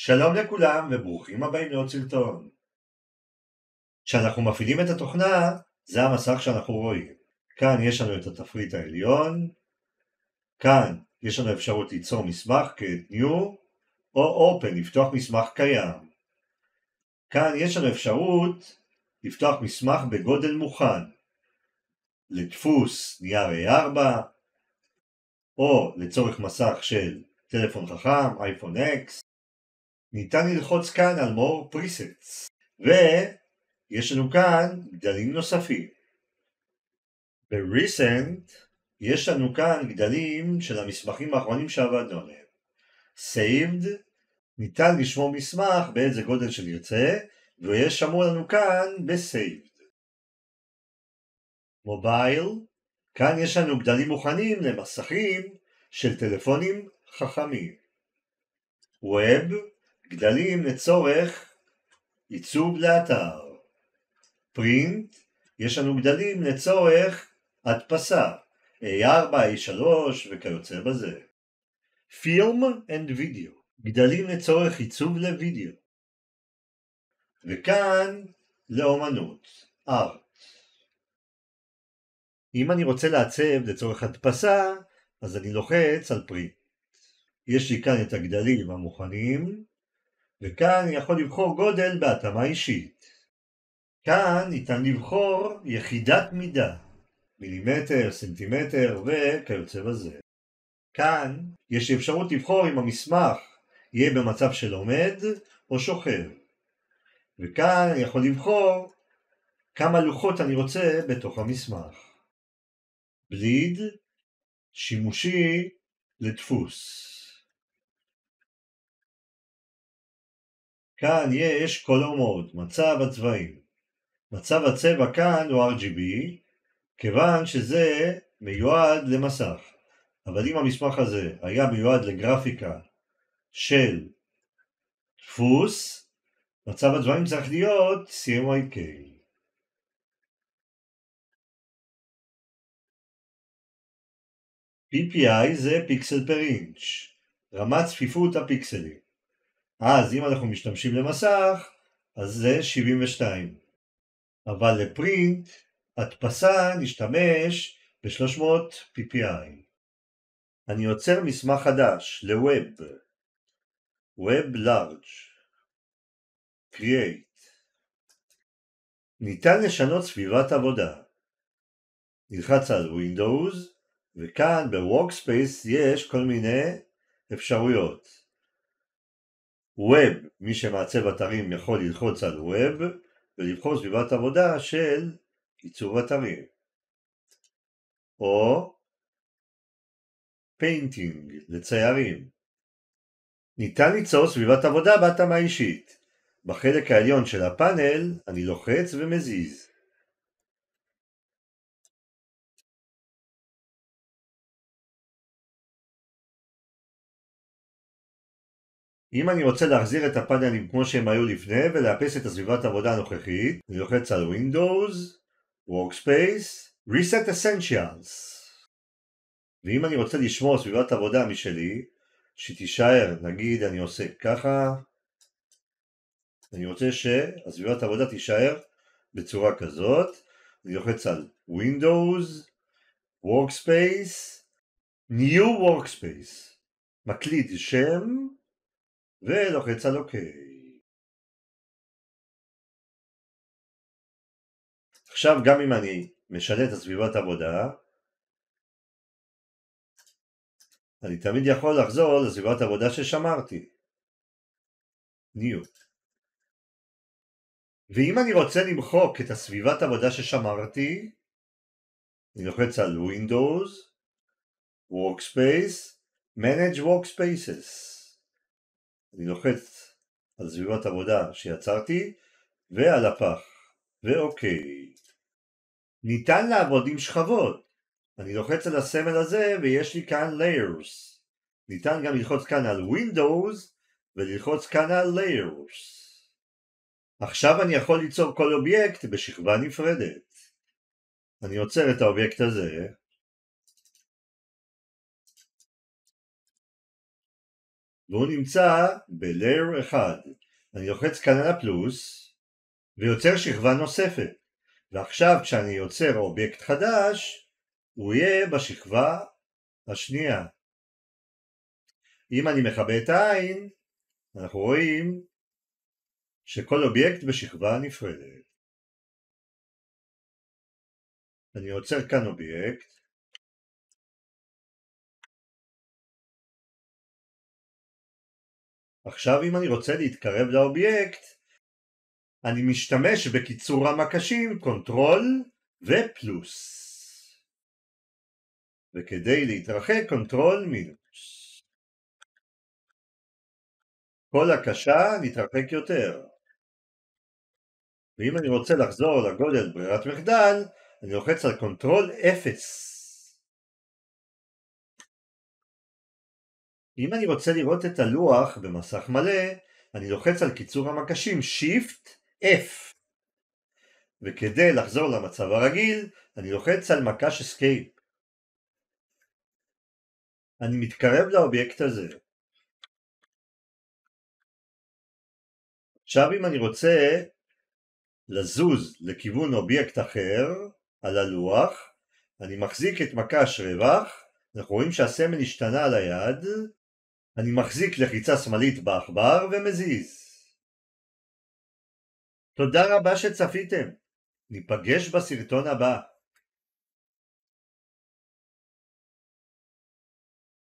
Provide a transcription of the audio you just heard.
שלום לכולם וברוכים הבאים לעוד סרטון. כשאנחנו מפעילים את התוכנה, זה המסך שאנחנו רואים. כאן יש לנו את התפריט העליון, כאן יש לנו אפשרות ליצור מסמך כ-New או Open, לפתוח מסמך קיים. כאן יש לנו אפשרות לפתוח מסמך בגודל מוכן, לדפוס נייר A4 או לצורך מסך של טלפון חכם, אייפון X. ניתן ללחוץ כאן על More Presets, ויש לנו כאן גדלים נוספים. ב-Recent יש לנו כאן גדלים של המסמכים האחרונים שעבדנו עליהם. Saved, ניתן לשמור מסמך באיזה גודל שנרצה, ויש שמור לנו כאן ב-Saved. Mobile, כאן יש לנו גדלים מוכנים למסכים של טלפונים חכמים. Web, גדלים לצורך עיצוב לאתר. Print, יש לנו גדלים לצורך הדפסה, A4, A3 וכיוצא בזה. Film and Video, גדלים לצורך עיצוב לוידאו. וכאן לאומנות, Art. אם אני רוצה לעצב לצורך הדפסה, אז אני לוחץ על Print. יש לי כאן את הגדלים המוכנים, וכאן אני יכול לבחור גודל בהתאמה אישית. כאן ניתן לבחור יחידת מידה, מילימטר, סנטימטר וכיוצא בזה. כאן יש לי אפשרות לבחור אם המסמך יהיה במצב של עומד או שוכב. וכאן אני יכול לבחור כמה לוחות אני רוצה בתוך המסמך. בליד, שימושי לדפוס. כאן יש Color Mode, מצב הצבעים. מצב הצבע כאן הוא RGB, כיוון שזה מיועד למסך. אבל אם המסמך הזה היה מיועד לגרפיקה של דפוס, מצב הצבעים צריך להיות CMYK. PPI זה פיקסל פר אינץ', רמת צפיפות הפיקסלים. אז אם אנחנו משתמשים למסך, אז זה 72. אבל לפרינט, הדפסה נשתמש ב-300 PPI. אני יוצר מסמך חדש ל-Web. Web Large. Create. ניתן לשנות סביבת עבודה. נלחץ על Windows, וכאן ב-Workspace יש כל מיני אפשרויות. Web, מי שמעצב אתרים יכול ללחוץ על Web ולבחור סביבת עבודה של עיצוב אתרים. או Painting, לציירים. ניתן ליצור סביבת עבודה בהתאמה אישית. בחלק העליון של הפאנל אני לוחץ ומזיז. אם אני רוצה להחזיר את הפאנלים כמו שהם היו לפני ולאפס את הסביבת העבודה הנוכחית, אני לוחץ על Windows, Workspace, Reset Essentials. ואם אני רוצה לשמור סביבת עבודה משלי, שתישאר, נגיד אני עושה ככה, אני רוצה שהסביבת העבודה תישאר בצורה כזאת, אני לוחץ על Windows, Workspace, New Workspace, מקליד שם, ולוחץ על OK. עכשיו גם אם אני משנה את הסביבת עבודה, אני תמיד יכול לחזור לסביבת עבודה ששמרתי. New. ואם אני רוצה למחוק את הסביבת עבודה ששמרתי, אני לוחץ על Windows, Workspace, Manage Workspaces. אני לוחץ על סביבת עבודה שיצרתי ועל הפח, ואוקיי. ניתן לעבוד עם שכבות. אני לוחץ על הסמל הזה ויש לי כאן Layers. ניתן גם ללחוץ כאן על Windows וללחוץ כאן על Layers. עכשיו אני יכול ליצור כל אובייקט בשכבה נפרדת. אני עוצר את האובייקט הזה. והוא נמצא ב-Layer 1. אני לוחץ כאן על הפלוס ויוצר שכבה נוספת, ועכשיו כשאני יוצר אובייקט חדש הוא יהיה בשכבה השנייה. אם אני מכבה את העין אנחנו רואים שכל אובייקט בשכבה נפרדת. אני יוצר כאן אובייקט, עכשיו אם אני רוצה להתקרב לאובייקט אני משתמש בקיצור המקשים קונטרול ופלוס, וכדי להתרחק קונטרול מינוס. כל הקשה נתרחק יותר. ואם אני רוצה לחזור לגודל ברירת מחדל אני לוחץ על קונטרול 0. אם אני רוצה לראות את הלוח במסך מלא אני לוחץ על קיצור המקשים Shift F, וכדי לחזור למצב הרגיל אני לוחץ על מקש Escape. אני מתקרב לאובייקט הזה. עכשיו אם אני רוצה לזוז לכיוון אובייקט אחר על הלוח אני מחזיק את מקש רווח, אנחנו רואים שהסמל השתנה על היד, אני מחזיק לחיצה שמאלית בעכבר ומזיז. תודה רבה שצפיתם, ניפגש בסרטון הבא.